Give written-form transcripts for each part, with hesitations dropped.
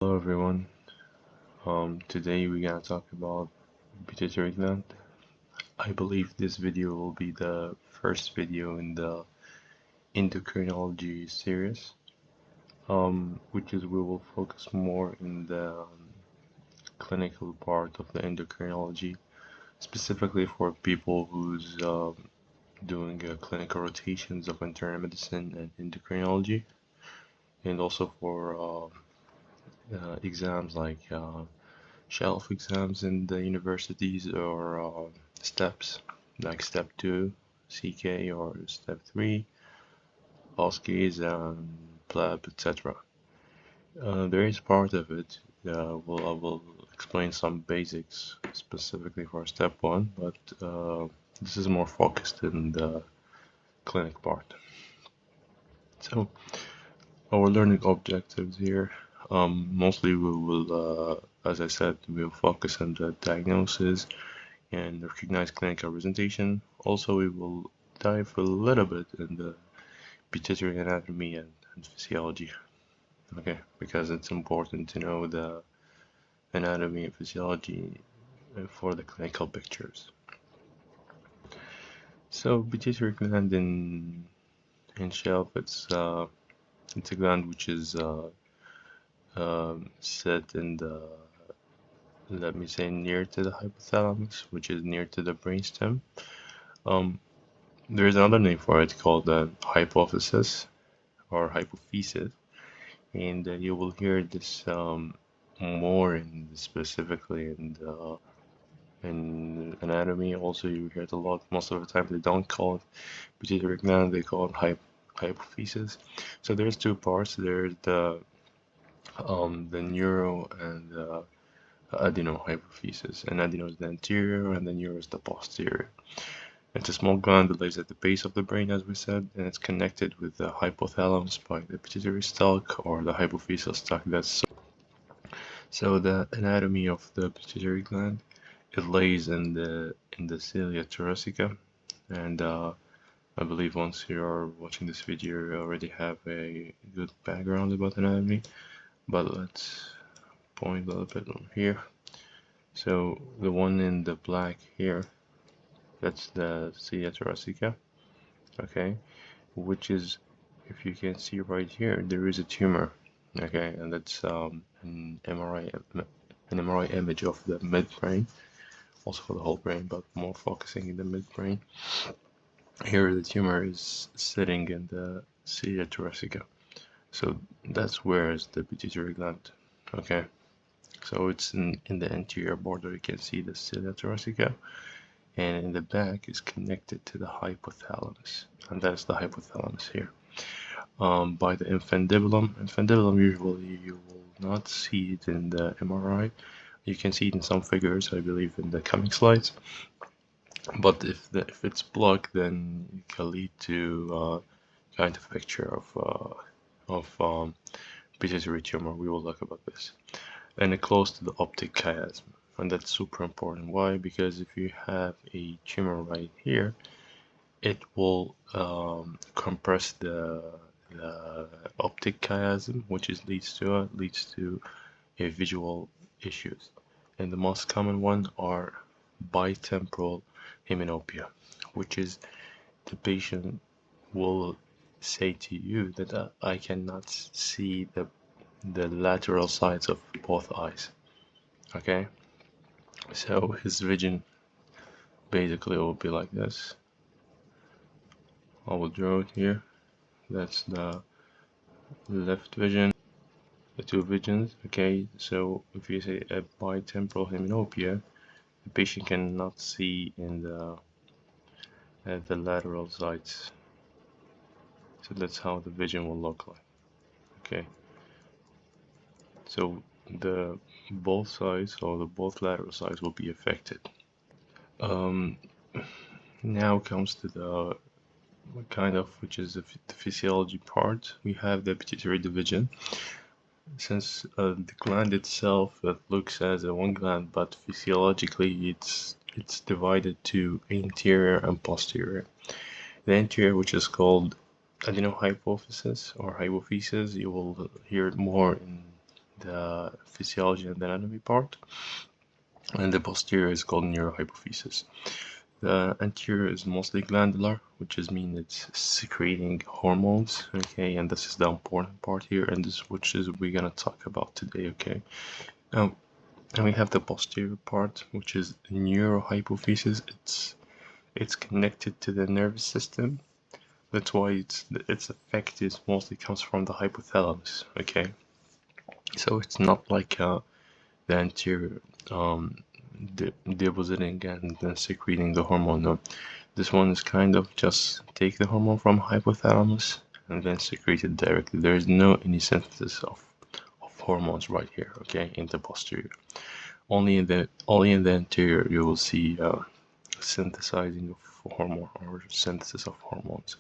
Hello everyone. Today we're gonna talk about pituitary gland. I believe this video will be the first video in the endocrinology series, which is we will focus more in the clinical part of the endocrinology, specifically for people who's doing clinical rotations of internal medicine and endocrinology, and also for exams like shelf exams in the universities or steps like step 2 CK or step 3 OSCEs and pleb, etc. There is part of it I will explain some basics specifically for step 1, but this is more focused in the clinic part. So our learning objectives here, mostly we will as I said, we'll focus on the diagnosis and recognize clinical presentation. Also, we will dive a little bit in the pituitary anatomy and physiology. Okay, because it's important to know the anatomy and physiology for the clinical pictures. So, pituitary gland in shelf, it's a gland which is set in the, let me say, near to the hypothalamus, which is near to the brainstem. There's another name for it called hypophysis or hypophysis, and you will hear this more specifically in anatomy. Also, you hear it a lot. Most of the time, they don't call it pituitary gland; they call it hypophysis. So there's two parts. There's the neuro and adenohypophysis, and adeno is the anterior, and the neuro is the posterior. It's a small gland that lays at the base of the brain, as we said, and it's connected with the hypothalamus by the pituitary stalk or the hypophyseal stalk. So the anatomy of the pituitary gland. It lays in the cilia thoracica, and I believe once you are watching this video, you already have a good background about anatomy. But let's point a little bit on here. So the one in the black here, that's the cilia thoracica, okay, which is, if you can see right here, there is a tumor, okay, and that's an MRI image of the midbrain, also for the whole brain, but more focusing in the midbrain. Here the tumor is sitting in the cilia thoracica, so that's where is the pituitary gland, okay. So it's in the anterior border. You can see the cilia thoracica, and in the back is connected to the hypothalamus, and that's the hypothalamus here, by the infundibulum. Infundibulum, usually you will not see it in the MRI. You can see it in some figures, I believe, in the coming slides. But if it's blocked, then it can lead to kind of picture of pituitary tumor. We will talk about this. And close to the optic chiasm, and that's super important. Why? Because if you have a tumor right here, it will compress the optic chiasm, which leads to a visual issues, and the most common one are bitemporal hemianopia, which is the patient will say to you that I cannot see the lateral sides of both eyes, okay. So his vision basically will be like this. I will draw it here. That's the left vision, the two visions, okay. So if you say a bitemporal hemianopia, the patient cannot see in the lateral sides. So that's how the vision will look like, okay. So the both sides or the both lateral sides will be affected. Now comes to the kind of, which is the physiology part. We have the pituitary division. Since the gland itself looks as a one gland, but physiologically it's divided to anterior and posterior. The anterior, which is called adenohypophysis or hypophysis, you will hear it more in the physiology and the anatomy part, and the posterior is called neurohypophysis. The anterior is mostly glandular, which is mean it's secreting hormones, okay, and this is the important part here, and this which is we're gonna talk about today, okay. Now, and we have the posterior part, which is neurohypophysis. It's connected to the nervous system. That's why its effect is mostly comes from the hypothalamus, okay. So it's not like the anterior depositing and then secreting the hormone. No, this one is kind of just take the hormone from hypothalamus and then secrete it directly. There is no any synthesis of hormones right here, okay, in the posterior. Only in the anterior you will see synthesizing of hormone or synthesis of hormones.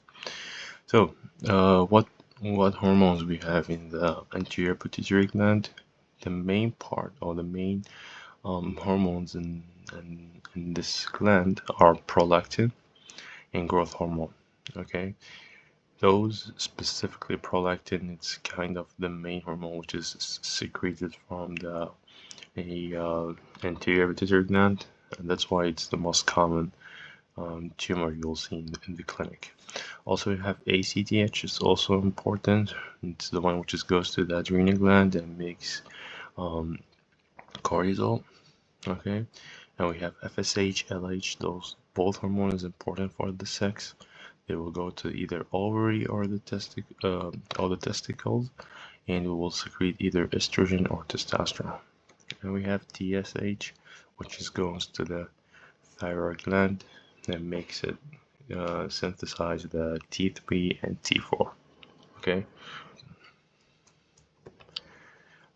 So what hormones we have in the anterior pituitary gland? The main part or the main hormones in this gland are prolactin and growth hormone. Okay, those specifically prolactin, it's kind of the main hormone which is secreted from the anterior pituitary gland, and that's why it's the most common tumor you'll see in the clinic. Also, you have ACTH, it's also important. It's the one which just goes to the adrenal gland and makes cortisol. Okay, and we have FSH, LH. Those both hormones is important for the sex. They will go to either ovary or the testicles, and we will secrete either estrogen or testosterone. And we have TSH, which just goes to the thyroid gland and makes it synthesize the T3 and T4. Okay.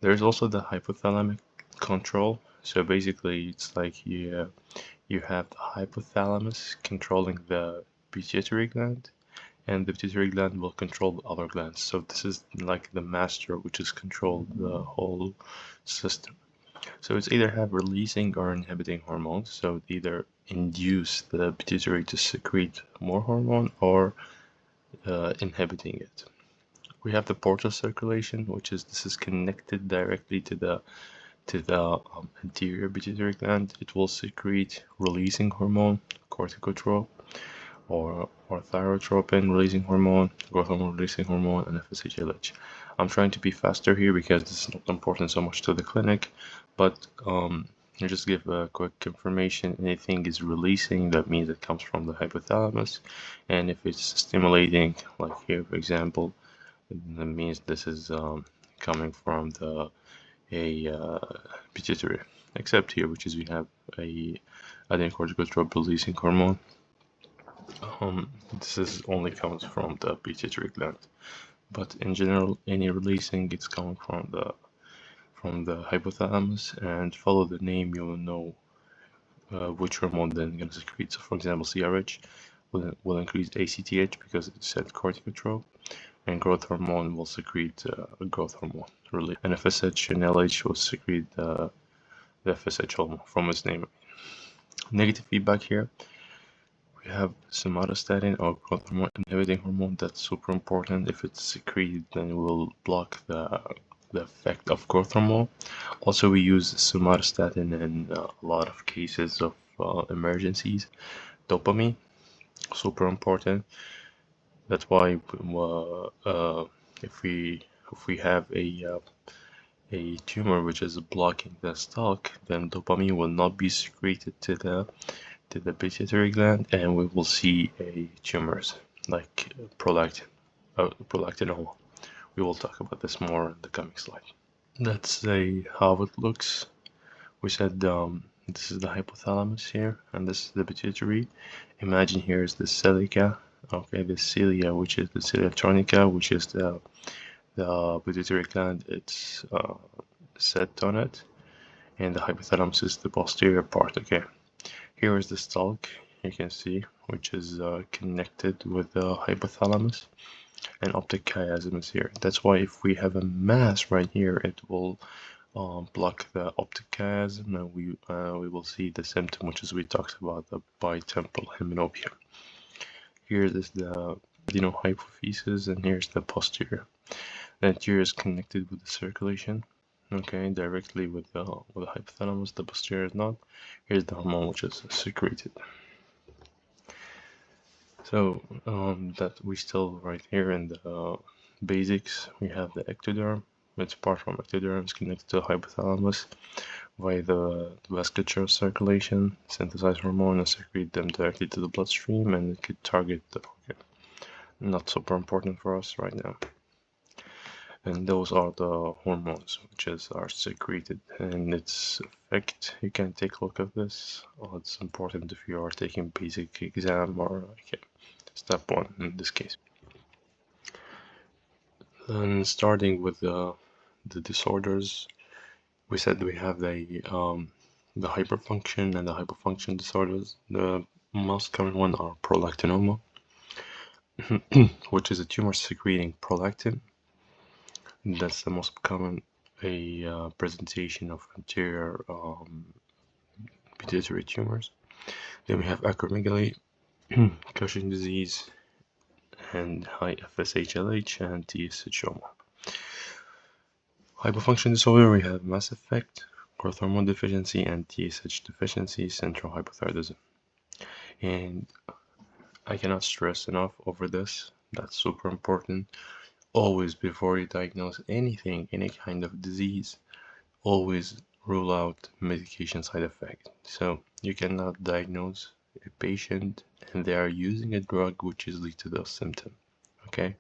There's also the hypothalamic control. So basically, it's like you have the hypothalamus controlling the pituitary gland, and the pituitary gland will control the other glands. So this is like the master, which is control the whole system. So it's either have releasing or inhibiting hormones. So it either induce the pituitary to secrete more hormone or inhibiting it. We have the portal circulation, which is this is connected directly to the anterior pituitary gland. It will secrete releasing hormone, corticotrope, or thyrotropin releasing hormone, growth hormone releasing hormone, and FSH/LH. I'm trying to be faster here because this is not important so much to the clinic, but I'll just give a quick information. Anything is releasing, that means it comes from the hypothalamus, and if it's stimulating, like here for example, that means this is coming from the pituitary, except here, which is we have a adrenocorticotrope releasing hormone. This is only comes from the pituitary gland, but in general, any releasing it's coming from the hypothalamus, and follow the name, you will know which hormone then gonna secrete. So, for example, CRH will increase ACTH because it said corticotrope, and growth hormone will secrete growth hormone really, and FSH and LH will secrete the FSH hormone from its name. Negative feedback here. We have somatostatin or growth hormone inhibiting hormone. That's super important. If it's secreted, then it will block the effect of growth hormone. Also, we use somatostatin in a lot of cases of emergencies. Dopamine, super important. That's why if we have a tumor which is blocking the stalk, then dopamine will not be secreted to the pituitary gland, and we will see tumors like prolactin. We will talk about this more in the coming slide. Let's say how it looks. We said this is the hypothalamus here, and this is the pituitary. Imagine here is the celiaca. Okay, the cilia, which is the cilia tonica, which is the pituitary gland. It's set on it, and the hypothalamus is the posterior part. Okay. Here is the stalk, you can see, which is connected with the hypothalamus, and optic chiasm is here. That's why if we have a mass right here, it will block the optic chiasm, and we will see the symptom, which is we talked about, the bitemporal hemianopia. Here is the adenohypophysis, and here's the posterior. The anterior is connected with the circulation, okay, directly with the hypothalamus. The posterior is not. Here's the hormone which is secreted. So that we still right here in the basics. We have the ectoderm. It's part from ectoderm. It's connected to the hypothalamus via the vasculature circulation, synthesize hormone and secrete them directly to the bloodstream, and it could target the organ. Not super important for us right now. And those are the hormones which are secreted, and its effect. You can take a look at this. It's important if you are taking basic exam or step 1 in this case. And starting with the disorders, we said we have the hyperfunction and the hypofunction disorders. The most common one are prolactinoma, which is a tumor secreting prolactin. That's the most common presentation of anterior pituitary tumors. Then we have acromegaly, Cushing disease, and high FSH-LH and TSH-OMA. Hypofunction disorder, we have mass effect, growth hormone deficiency, and TSH deficiency, central hypothyroidism. And I cannot stress enough over this. That's super important. Always, before you diagnose anything, any kind of disease, always rule out medication side effect. So you cannot diagnose a patient and they are using a drug which is lead to those symptoms. Okay,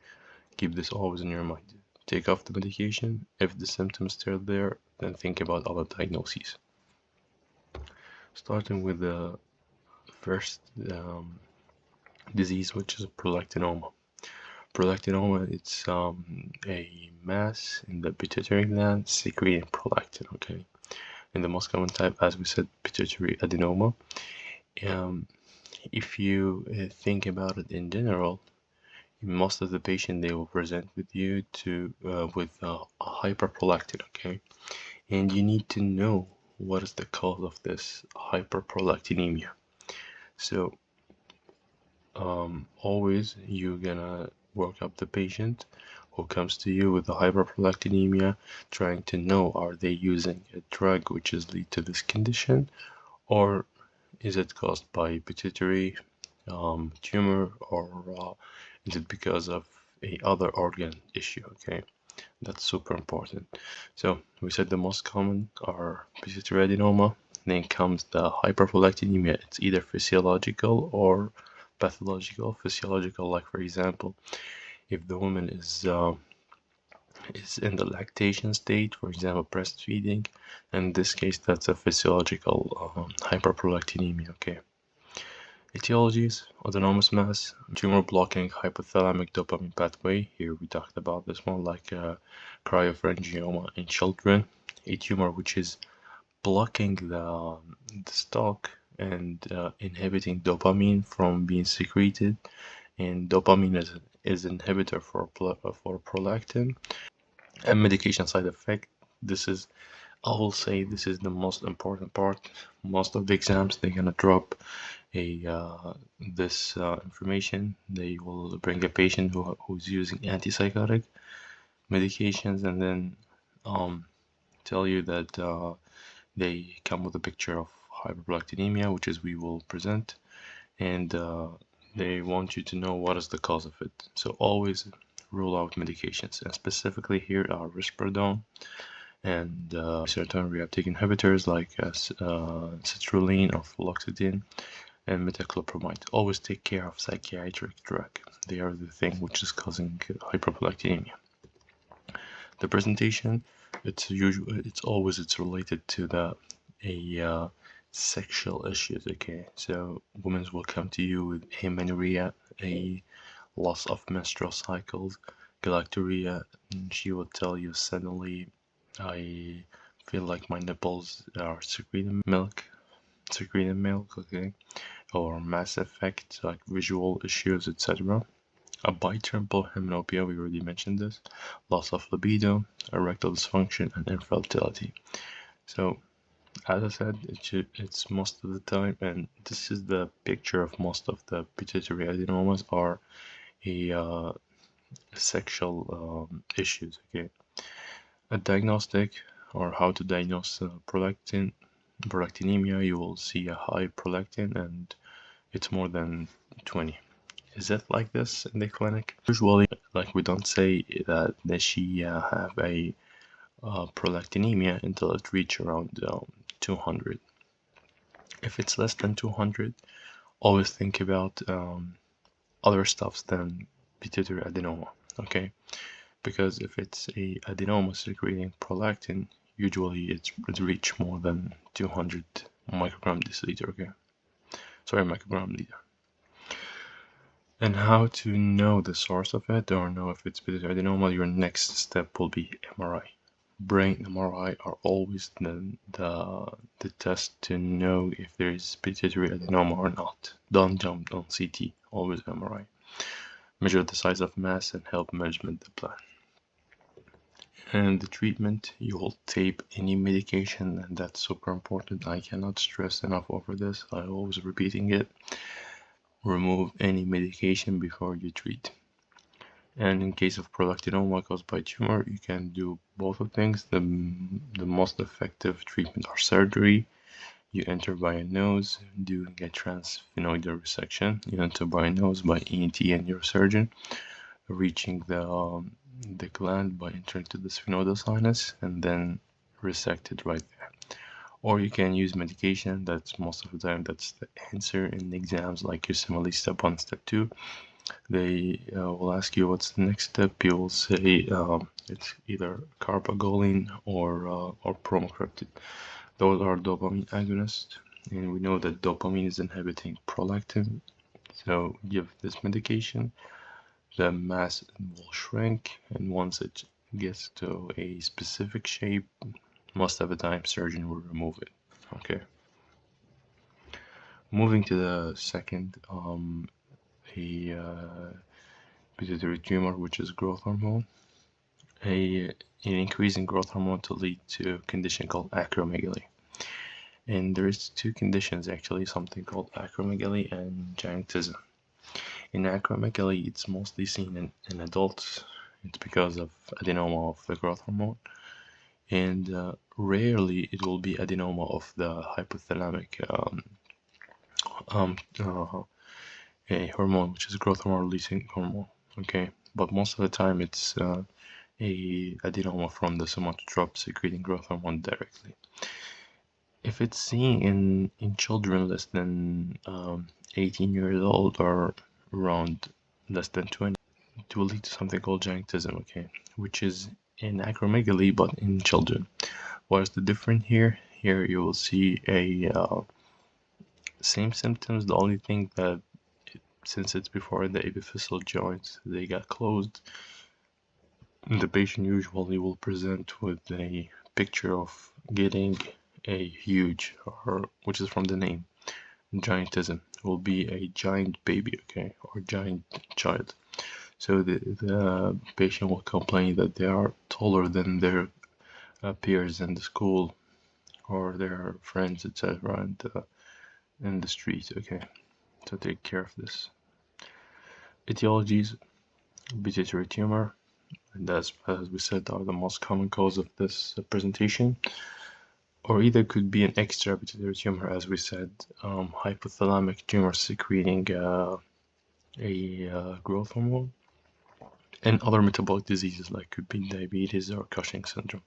keep this always in your mind. Take off the medication. If the symptoms still there, then think about other diagnoses. Starting with the first disease, which is prolactinoma. Prolactinoma, it's a mass in the pituitary gland secreting prolactin, okay? And the most common type, as we said, pituitary adenoma. If you think about it in general, most of the patient, they will present with you with a hyperprolactin, okay? And you need to know what is the cause of this hyperprolactinemia. So always you're gonna work up the patient who comes to you with a hyperprolactinemia, trying to know, are they using a drug which is lead to this condition, or is it caused by pituitary tumor, or is it because of a other organ issue? Okay, that's super important. So we said the most common are pituitary adenoma, then comes the hyperprolactinemia. It's either physiological or pathological. Physiological, like for example, if the woman is in the lactation state, for example breastfeeding, in this case that's a physiological hyperprolactinemia. Okay. Etiologies: autonomous mass, tumor blocking hypothalamic dopamine pathway. Here we talked about this one, like cryopharyngioma in children. A tumor which is blocking the stalk and inhibiting dopamine from being secreted, and dopamine is inhibitor for prolactin. And medication side effect, this is, I will say, this is the most important part. Most of the exams, they're gonna drop this information. They will bring a patient who's using antipsychotic medications, and then tell you that they come with a picture of hyperprolactinemia, which is we will present, and they want you to know what is the cause of it. So always rule out medications, and specifically here are risperidone and serotonin reuptake inhibitors like citrulline or fluoxetine and metoclopramide. Always take care of psychiatric drug. They are the thing which is causing hyperprolactinemia. The presentation, it's related to the sexual issues. Okay, so women will come to you with amenorrhea, a loss of menstrual cycles, galactorrhea, and she will tell you suddenly, I feel like my nipples are secreting milk, okay, or mass effect like visual issues, etc. A bitemporal hemianopia, we already mentioned this, loss of libido, erectile dysfunction, and infertility. So, as I said, it's most of the time, and this is the picture of most of the pituitary adenomas are sexual issues. Okay, a diagnostic or how to diagnose prolactinemia. You will see a high prolactin and it's more than 20. Is it like this in the clinic? Usually, like, we don't say that she have a prolactinemia until it reaches around 200. If it's less than 200, always think about other stuffs than pituitary adenoma, okay? Because if it's a adenoma secreting prolactin, usually it's reach more than 200 microgram deciliter, okay? Sorry, microgram liter. And how to know the source of it or know if it's pituitary adenoma, your next step will be MRI. Brain MRI are always the test to know if there is pituitary adenoma or not. Don't jump on CT, always MRI. Measure the size of mass and help management the plan. And the treatment, you will tape any medication, and that's super important. I cannot stress enough over this. I'm always repeating it. Remove any medication before you treat. And in case of prolactinoma caused by tumor, you can do both of things. The most effective treatment are surgery. You enter by a nose, doing a transsphenoidal resection. You enter by a nose by ENT and neurosurgeon, reaching the gland by entering to the sphenoidal sinus, and then resect it right there. Or you can use medication. That's most of the time that's the answer in exams like USMLE step 1, step 2. They will ask you what's the next step. You will say it's either carbagoline or bromocriptide. Those are dopamine agonists, and we know that dopamine is inhibiting prolactin. So give this medication, the mass will shrink, and once it gets to a specific shape, most of the time surgeon will remove it. Okay. Moving to the second, pituitary tumor, which is growth hormone. An increase in growth hormone to lead to a condition called acromegaly. And there is two conditions actually, something called acromegaly and giantism. In acromegaly, it's mostly seen in adults. It's because of adenoma of the growth hormone. And rarely it will be adenoma of the hypothalamic a hormone, which is growth hormone releasing hormone. Okay, but most of the time it's a adenoma from the somatotrope secreting growth hormone directly. If it's seen in children less than 18 years old or around less than 20, it will lead to something called giantism, okay, which is in acromegaly but in children. What is the difference here? Here you will see a same symptoms. The only thing that since it's before the epiphyseal joints, they got closed. The patient usually will present with a picture of getting a huge, or which is from the name, giantism, will be a giant baby, okay, or giant child. So the patient will complain that they are taller than their peers in the school or their friends, etc., and in the street, okay. So take care of this. Etiologies: pituitary tumor, and as we said, are the most common cause of this presentation. Or either could be an extra pituitary tumor, as we said, hypothalamic tumor secreting a growth hormone, and other metabolic diseases like could be diabetes or Cushing syndrome.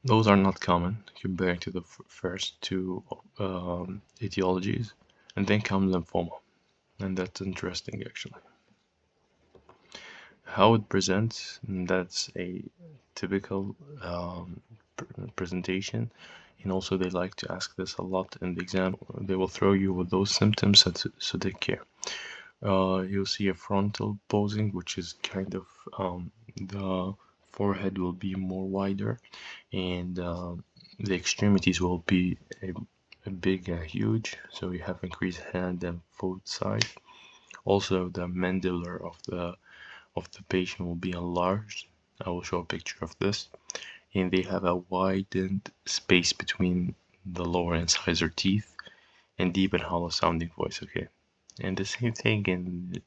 Those are not common compared to the first two etiologies, and then comes lymphoma, and that's interesting actually. How it presents, that's a typical presentation, and also they like to ask this a lot in the exam. They will throw you with those symptoms, so take care. You'll see a frontal posing, which is kind of the forehead will be more wider, and the extremities will be a big, huge. So you have increased hand and foot size. Also, the mandibular of the patient will be enlarged. I will show a picture of this. And they have a widened space between the lower and incisor teeth, and deep and hollow sounding voice, okay. And the same thing in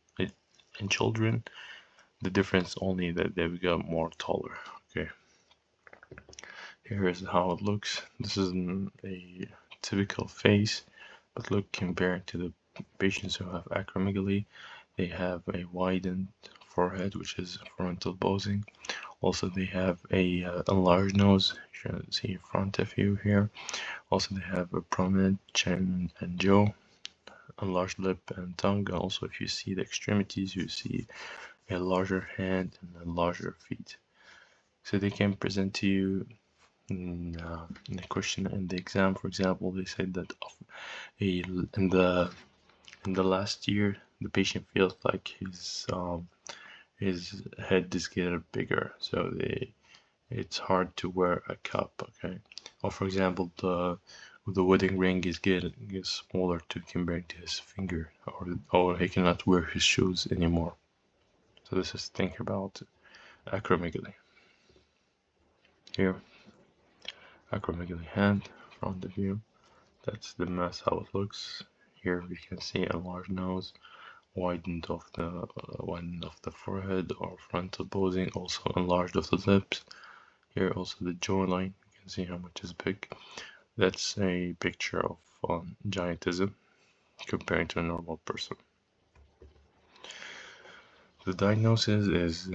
children. The difference only that they become more taller, okay. Here is how it looks. This is a typical face, but look, compared to the patients who have acromegaly, they have a widened forehead, which is frontal posing. Also, they have a enlarged nose. You can see front of you here. Also, they have a prominent chin and jaw, enlarged lip and tongue. And also, if you see the extremities, you see a larger hand and a larger feet. So they can present to you in the question in the exam. For example, they said that in the last year, the patient feels like his head is getting bigger, so it's hard to wear a cap. Okay, or for example, the wedding ring is getting smaller to compared to his finger, or he cannot wear his shoes anymore. So this is think about acromegaly. Here, acromegaly hand, front of you. That's the mass how it looks. Here we can see a large nose, widened of the forehead or frontal posing, also enlarged of the lips. Here also the jawline. You can see how much is big. That's a picture of giantism compared to a normal person. The diagnosis is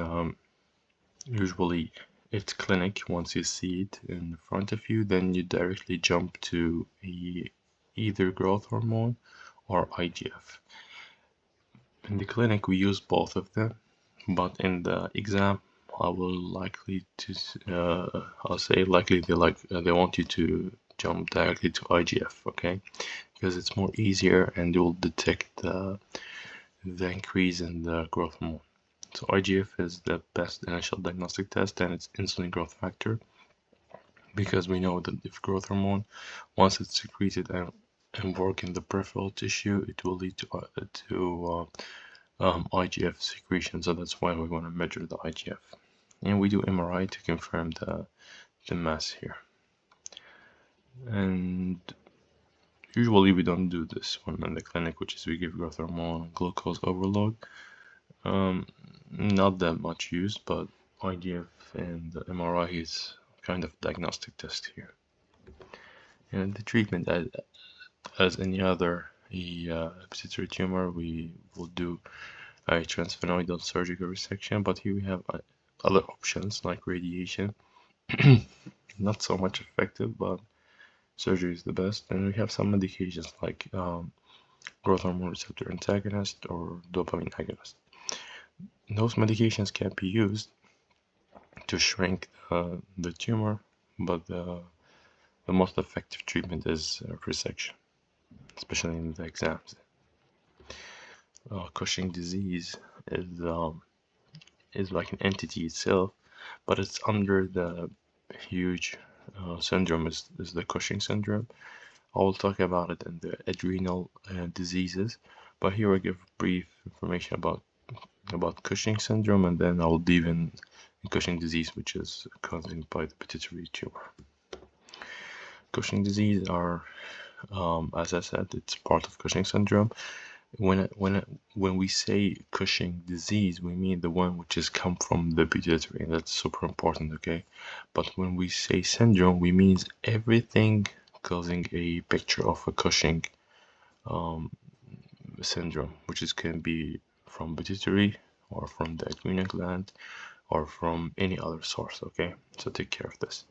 usually it's clinic. Once you see it in front of you, then you directly jump to either growth hormone or IGF. In the clinic, we use both of them, but in the exam, I'll say likely they want you to jump directly to IGF, okay? Because it's more easier and you will detect the increase in the growth hormone. So IGF is the best initial diagnostic test, and it's insulin growth factor, because we know that if growth hormone, once it's secreted and work in the peripheral tissue, it will lead to IGF secretion. So that's why we want to measure the IGF, and we do MRI to confirm the mass here. And usually we don't do this one in the clinic, which is we give growth hormone and glucose overload. Not that much used, but IGF and the MRI is kind of diagnostic test here. And the treatment, as any other pituitary tumor, we will do a transsphenoidal surgical resection, but here we have other options like radiation. Not so much effective, but surgery is the best. And we have some medications like growth hormone receptor antagonist or dopamine agonist. Those medications can be used to shrink the tumor, but the most effective treatment is resection, especially in the exams. Cushing disease is like an entity itself, but it's under the huge syndrome is the Cushing syndrome. I will talk about it in the adrenal diseases, but here I give brief information about Cushing syndrome, and then I will dive in Cushing disease, which is caused by the pituitary tumor. Cushing disease are, as I said, it's part of Cushing syndrome. When we say Cushing disease, we mean the one which is come from the pituitary, and that's super important, okay? But when we say syndrome, we mean everything causing a picture of a Cushing syndrome, which can be from pituitary or from the adrenal gland or from any other source, okay? So take care of this.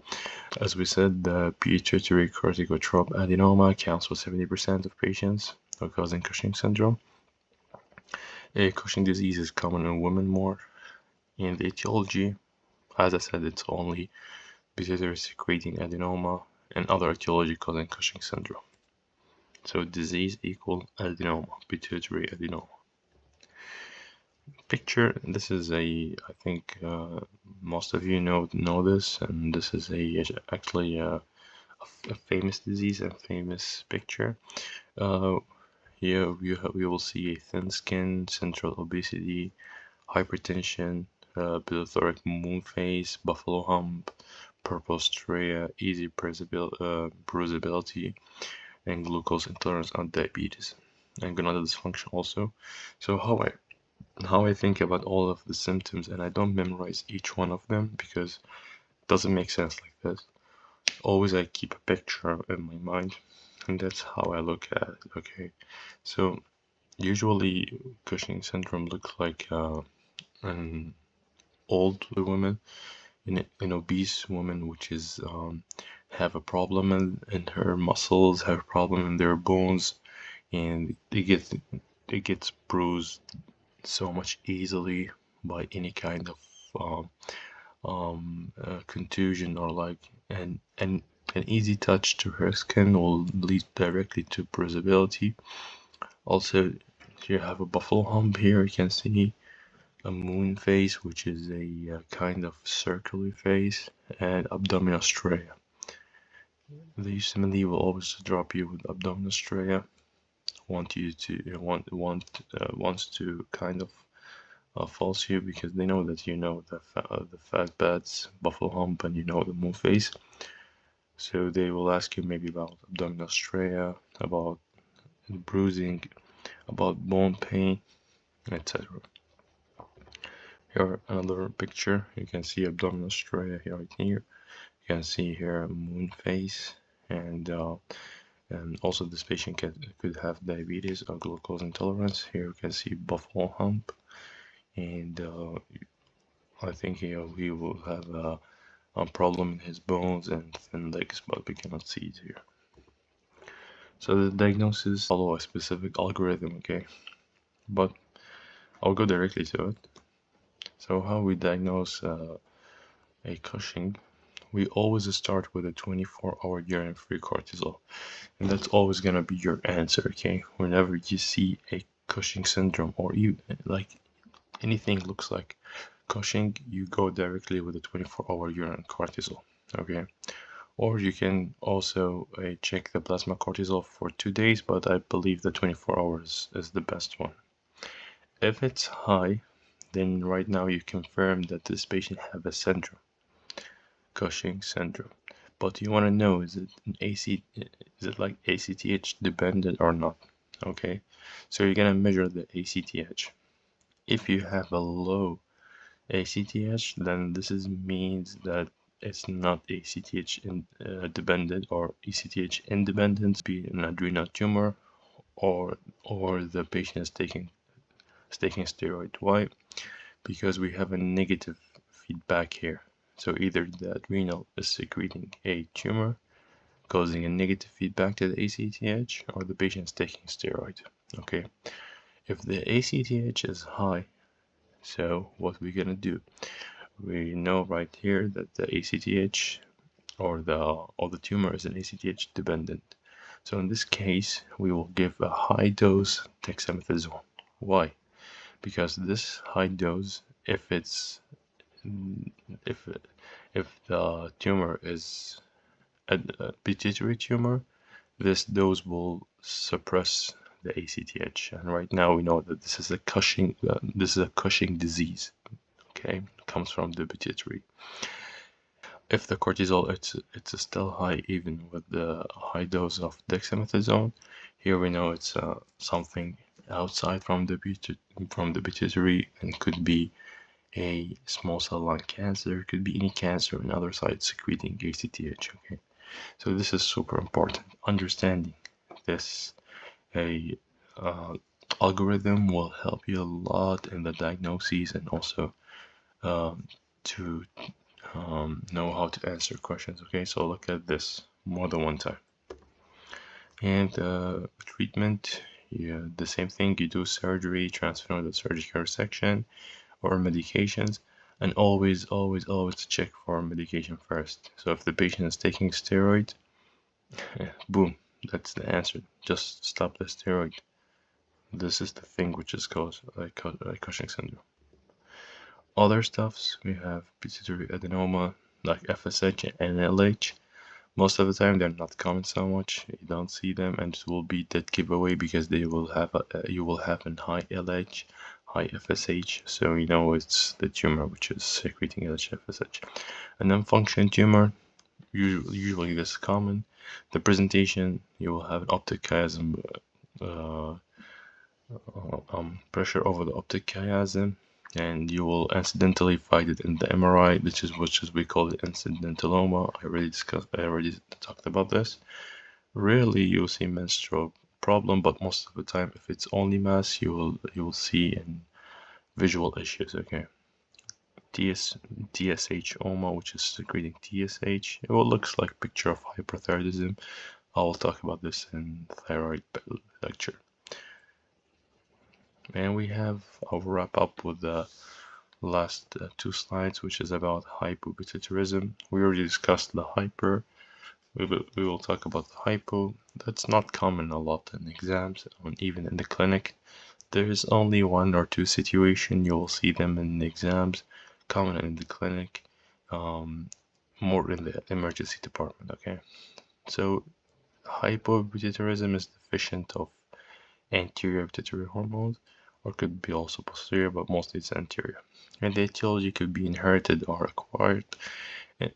As we said, the pituitary corticotrope adenoma accounts for 70% of patients who are causing Cushing syndrome. Cushing disease is common in women more. In the etiology, as I said, it's only pituitary secreting adenoma and other etiology causing Cushing syndrome. So disease equal adenoma, pituitary adenoma. Picture, this is I think most of you know this, and this is actually a famous disease and famous picture. Here you will see a thin skin, central obesity, hypertension, pylorhothic moon face, buffalo hump, purple striae, easy bruisability, and glucose intolerance and diabetes, and gonadal dysfunction also. So how I think about all of the symptoms, and I don't memorize each one of them because it doesn't make sense like this. always I keep a picture in my mind, and that's how I look at it. Okay, so usually Cushing syndrome looks like an old woman, an obese woman, which is have a problem in her muscles, have a problem in their bones, and it gets bruised so much easily by any kind of contusion, or like an easy touch to her skin will lead directly to bruisability. Also, you have a buffalo hump here. You can see a moon face, which is a kind of circular face, and abdominal striae. The USMLE will always drop you with abdominal striae. Wants to kind of false you, because they know that you know the fat pads, buffalo hump, and you know the moon face. So they will ask you maybe about abdominal striae, about bruising, about bone pain, etc. Here another picture. You can see abdominal striae right here. You can see here moon face, and also this patient could have diabetes or glucose intolerance. Here you can see buffalo hump, and I think he will have a problem in his bones and thin legs, but we cannot see it here. So the diagnosis follow a specific algorithm, okay? But I'll go directly to it. So how we diagnose a Cushing? We always start with a 24-hour urine-free cortisol, and that's always gonna be your answer, okay? Whenever you see a Cushing syndrome, or even like anything looks like Cushing, you go directly with a 24-hour urine cortisol, okay? Or you can also check the plasma cortisol for 2 days, but I believe the 24 hours is the best one. If it's high, then right now you confirm that this patient have a syndrome, Cushing syndrome. But you want to know, is it like ACTH dependent or not? Okay, so you're gonna measure the ACTH. If you have a low ACTH, then this means that it's not ACTH dependent or ACTH independent, be an adrenal tumor, or the patient is taking steroid. Why? Because we have a negative feedback here. So either the adrenal is secreting a tumor, causing a negative feedback to the ACTH, or the patient is taking steroid. Okay. If the ACTH is high, so what we're gonna do? We know right here that the ACTH or the tumor is an ACTH dependent. So in this case, we will give a high dose dexamethasone. Why? Because this high dose, if the tumor is a pituitary tumor, this dose will suppress the ACTH. And right now we know that this is a Cushing disease. Okay, it comes from the pituitary. If the cortisol it's still high even with the high dose of dexamethasone, here we know it's something outside from the pituitary, and could be a small cell lung cancer, could be any cancer in other sites secreting ACTH. Okay, so this is super important. Understanding this algorithm will help you a lot in the diagnosis, and also to know how to answer questions. Okay, so look at this more than one time. And treatment, yeah, the same thing. You do surgery, transfer the surgical resection, or medications, and always check for medication first. So if the patient is taking steroid, boom, that's the answer. Just stop the steroid. This is the thing which is caused like Cushing syndrome. Other stuffs, we have pituitary adenoma like FSH and LH. Most of the time they're not common so much, you don't see them, and it will be dead giveaway because they will have you will have a high LH, high FSH, so you know it's the tumor which is secreting LH, FSH. And then function tumor, usually this is common. The presentation, you will have an optic chiasm, pressure over the optic chiasm, and you will incidentally find it in the MRI, which is we call it incidentaloma. I already talked about this. Rarely you'll see menstrual problem, but most of the time, if it's only mass, you will see in visual issues. Okay. TSH-oma, which is secreting TSH. It will looks like picture of hyperthyroidism. I will talk about this in thyroid lecture. And I'll wrap up with the last two slides, which is about hypopituitarism. We already discussed the hyper. We will talk about the hypo. That's not common a lot in exams and even in the clinic. There is only one or two situations you will see them in the exams, common in the clinic, more in the emergency department. Okay, so hypopituitarism is deficient of anterior pituitary hormones, or could be also posterior, but mostly it's anterior. And the etiology could be inherited or acquired.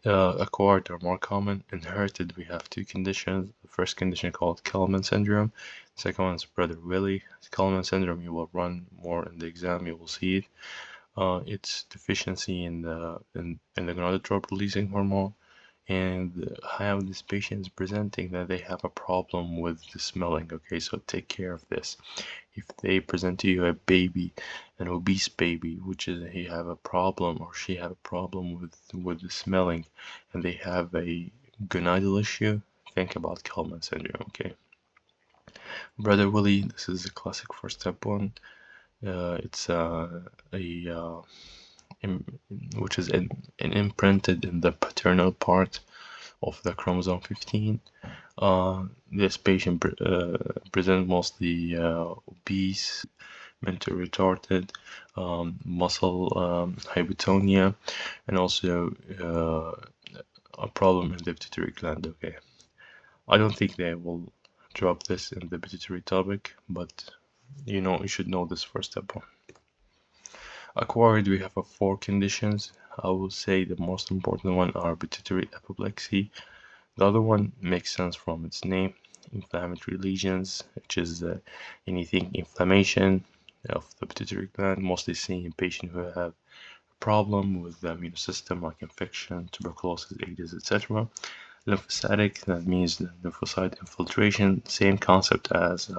Acquired are more common. Inherited, we have two conditions. The first condition called Kalman syndrome. The second one is Prader-Willi. Kalman syndrome, you will run more in the exam. You will see it. It's deficiency in the gonadotropin releasing hormone. And how this patient is presenting that they have a problem with the smelling. Okay, so take care of this. If they present to you a baby, an obese baby, which is he have a problem or she have a problem with the smelling, and they have a gonadal issue, think about Kalman syndrome. Okay. Prader-Willi, this is a classic for step 1. It's which is imprinted in the paternal part of the chromosome 15. This patient presents mostly obese, mentally retarded, muscle hypotonia, and also a problem in the pituitary gland. Okay, I don't think they will drop this in the pituitary topic, but you should know this for step 1. Acquired, we have 4 conditions. I will say the most important one are pituitary apoplexy. The other one makes sense from its name, inflammatory lesions, which is anything inflammation of the pituitary gland, mostly seen in patients who have a problem with the immune system like infection, tuberculosis, AIDS, etc. Lymphocytic, that means the lymphocyte infiltration, same concept as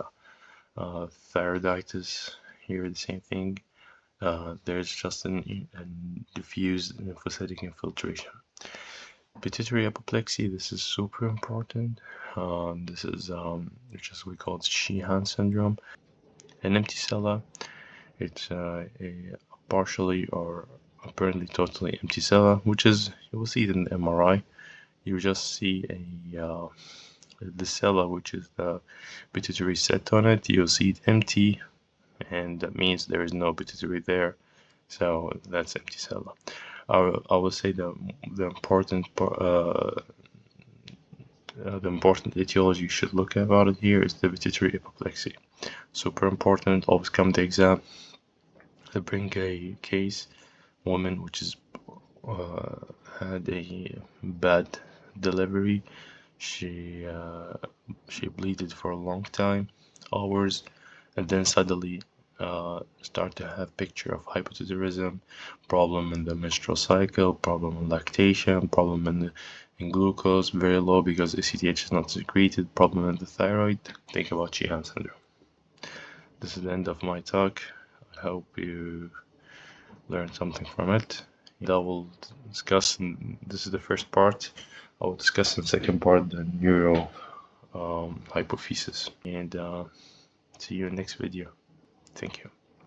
thyroiditis. Here the same thing. There's just an diffused lymphocytic infiltration. Pituitary apoplexy, this is super important. This is which is we call it Sheehan syndrome. An empty cella, it's a partially or apparently totally empty cella, which is, you will see it in the MRI. You just see the cella, which is the pituitary set on it. You'll see it empty, and that means there is no pituitary there, so that's empty cella. I will say the important etiology you should look about it here is the pituitary apoplexy. Super important. Always come to exam. They bring a case, woman which is had a bad delivery. She bleeded for a long time, hours, and then suddenly start to have picture of hypothyroidism, problem in the menstrual cycle, problem in lactation, problem in glucose very low because ACTH is not secreted, problem in the thyroid. Think about Sheehan syndrome. This is the end of my talk. I hope you learned something from it. I will discuss, this is the first part. I will discuss in the second part the neural hypophysis. And see you in the next video. Thank you.